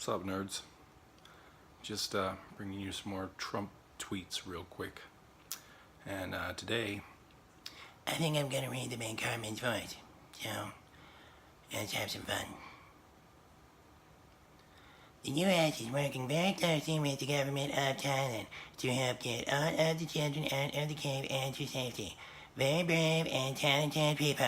What's up, nerds? Just bringing you some more Trump tweets real quick. And today, I think I'm gonna read them in Cartman's voice. So, let's have some fun. The U.S. is working very closely with the government of Thailand to help get all of the children out of the cave and to safety. Very brave and talented people.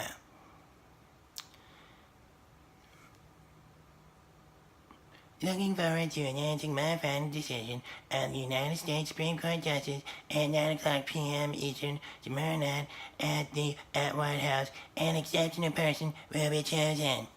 Looking forward to announcing my final decision on the United States Supreme Court Justice at 9 o'clock p.m. Eastern tomorrow night at the White House. An exceptional person will be chosen.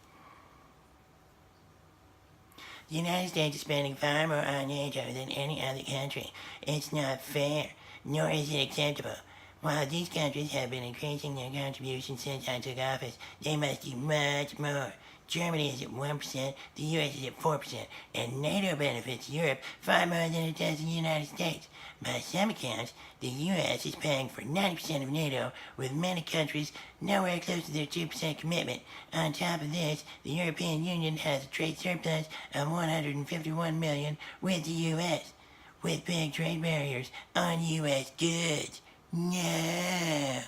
The United States is spending far more on NATO than any other country. It's not fair, nor is it acceptable. While these countries have been increasing their contributions since I took office, they must do much more. Germany is at 1%, the US is at 4%, and NATO benefits Europe far more than it does the United States. By some accounts, the US is paying for 90% of NATO, with many countries nowhere close to their 2% commitment. On top of this, the European Union has a trade surplus of $151 million with the US, with big trade barriers on US goods. No.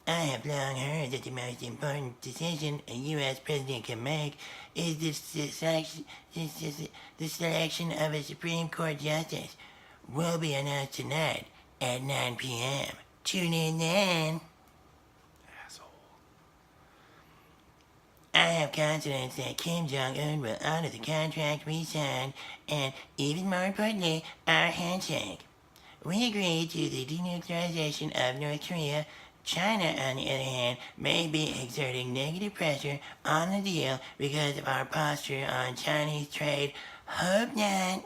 I have long heard that the most important decision a U.S. president can make is the selection of a Supreme Court justice. Will be announced tonight at 9 p.m. Tune in then. asshole. I have confidence that Kim Jong-un will honor the contract we signed and, even more importantly, our handshake. We agreed to the denuclearization of North Korea. China, on the other hand, may be exerting negative pressure on the deal because of our posture on Chinese trade. Hope not.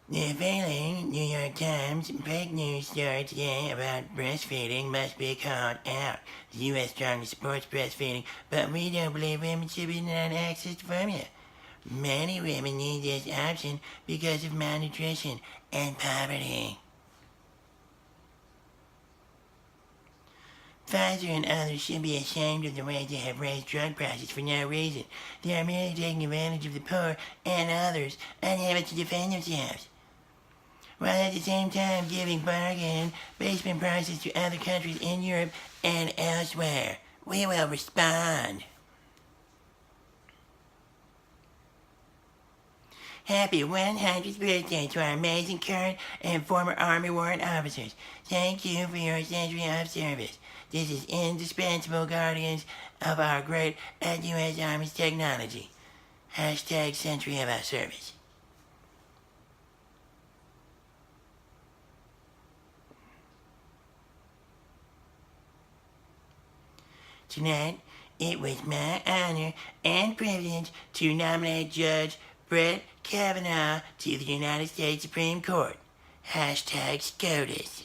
The failing New York Times fake news story today about breastfeeding must be called out. The U.S. strongly supports breastfeeding, but we don't believe women should be denied access to formula. Many women need this option because of malnutrition and poverty. Pfizer and others should be ashamed of the way they have raised drug prices for no reason. They are merely taking advantage of the poor and others unable to defend themselves, while at the same time giving bargain basement prices to other countries in Europe and elsewhere. We will respond. Happy 100th birthday to our amazing current and former Army warrant officers. Thank you for your century of service. This is indispensable guardians of our great U.S. Army's technology. Hashtag century of our service. Tonight, it was my honor and privilege to nominate Judge Brett Kavanaugh to the United States Supreme Court. Hashtag SCOTUS.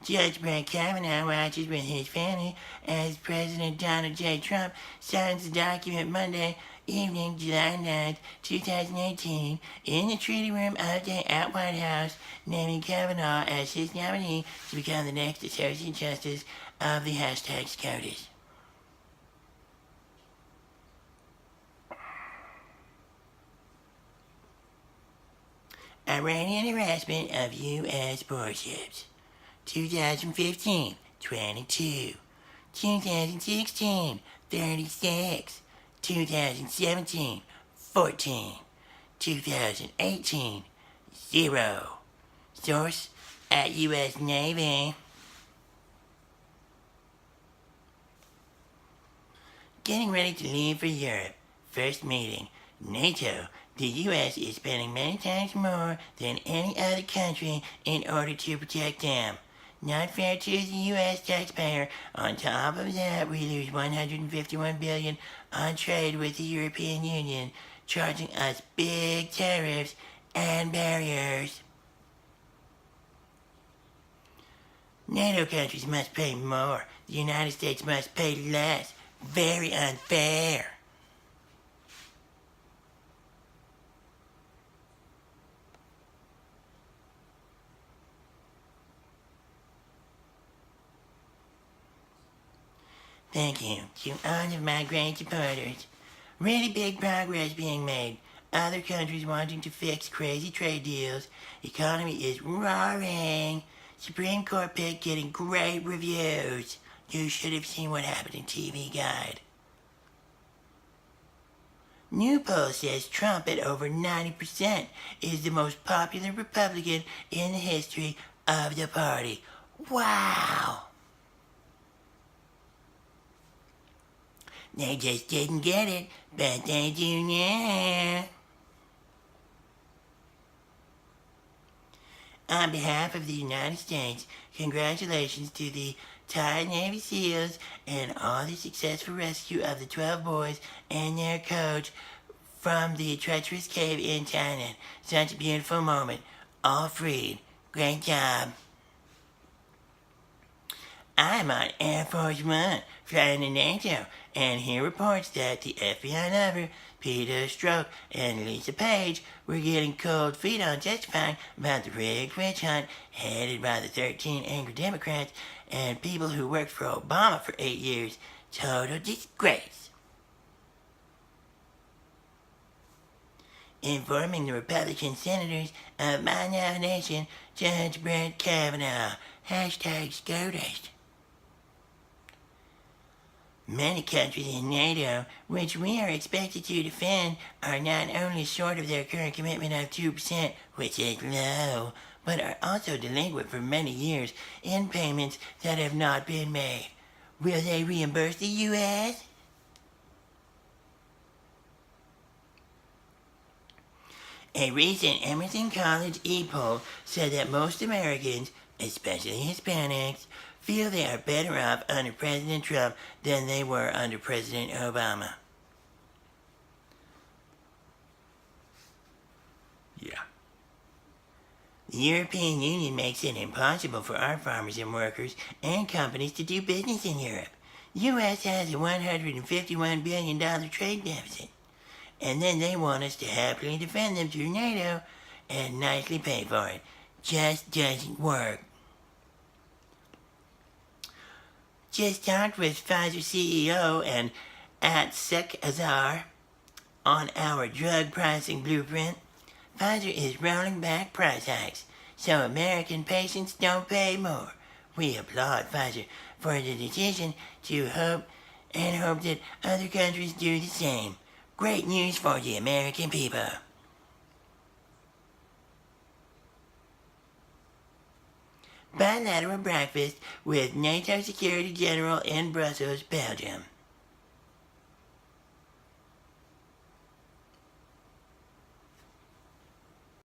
Judge Brett Kavanaugh watches with his family as President Donald J. Trump signs the document Monday evening, July 9th, 2018, in the treaty room of the White House, naming Kavanaugh as his nominee to become the next Associate Justice of the hashtag SCOTUS. Iranian harassment of U.S. warships. 2015, 22. 2016, 36. 2017, 14. 2018, 0. Source at U.S. Navy. Getting ready to leave for Europe. First meeting. NATO. The U.S. is spending many times more than any other country in order to protect them. Not fair to the U.S. taxpayer. On top of that, we lose $151 billion on trade with the European Union, charging us big tariffs and barriers. NATO countries must pay more. The United States must pay less. Very unfair. Thank you to all of my great supporters. Really big progress being made. Other countries wanting to fix crazy trade deals. Economy is roaring. Supreme Court pick getting great reviews. You should have seen what happened in TV Guide. New poll says Trump at over 90% is the most popular Republican in the history of the party. Wow! They just didn't get it, but they do now. On behalf of the United States, congratulations to the Thai Navy SEALs and all the successful rescue of the 12 boys and their coach from the treacherous cave in Thailand. Such a beautiful moment. All freed. Great job. I'm on Air Force One, flying to NATO, and he reports that the FBI lover, Peter Strzok, and Lisa Page were getting cold feet on testifying about the rigged witch hunt headed by the 13 angry Democrats and people who worked for Obama for 8 years. Total disgrace. Informing the Republican senators of my nomination, Judge Brett Kavanaugh. Hashtag SCOTUS. Many countries in NATO, which we are expected to defend, are not only short of their current commitment of 2%, which is low, but are also delinquent for many years in payments that have not been made. Will they reimburse the U.S.? A recent Emerson College e-poll said that most Americans, especially Hispanics, feel they are better off under President Trump than they were under President Obama. Yeah. The European Union makes it impossible for our farmers and workers and companies to do business in Europe. The U.S. has a $151 billion trade deficit. And then they want us to happily defend them through NATO and nicely pay for it. Just doesn't work. Just talked with Pfizer CEO and Atsek Azar on our drug pricing blueprint. Pfizer is rolling back price hikes so American patients don't pay more. We applaud Pfizer for the decision to hope that other countries do the same. Great news for the American people. Bilateral breakfast with NATO Security General in Brussels, Belgium.